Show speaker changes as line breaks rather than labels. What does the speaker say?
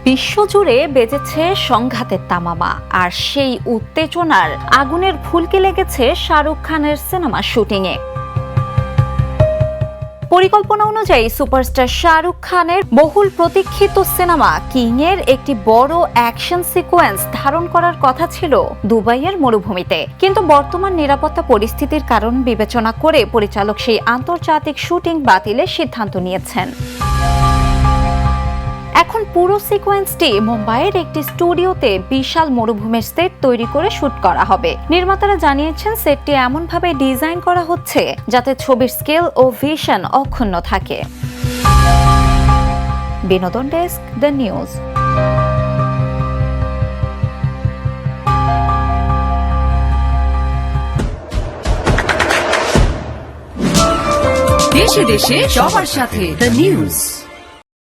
বিশ্বজুড়ে বেজেছে সংঘাতের তামামা, আর সেই উত্তেজনার আগুনের ফুলকি লেগেছে শাহরুখ খানের সিনেমা শুটিংয়ে। পরিকল্পনা অনুযায়ী সুপারস্টার শাহরুখ খানের বহুল প্রতীক্ষিত সিনেমা কিং এর একটি বড় অ্যাকশন সিকোয়েন্স ধারণ করার কথা ছিল দুবাইয়ের মরুভূমিতে, কিন্তু বর্তমান নিরাপত্তা পরিস্থিতির কারণ বিবেচনা করে পরিচালক সেই আন্তর্জাতিক শুটিং বাতিলের সিদ্ধান্ত নিয়েছেন। এখন পুরো সিকোয়েন্সটি মুম্বাইয়ের একটি স্টুডিওতে বিশাল মরুভূমির সেট তৈরি করে শুট করা হবে। নির্মাতারা জানিয়েছেন সেটটি এমনভাবে ডিজাইন করা হচ্ছে যাতে ছবির স্কেল ও ভিশন অক্ষুণ্ণ থাকে। বিনোদন ডেস্ক, দ্য নিউজ।
দেশে দেশে সবার সাথে দ্য নিউজ।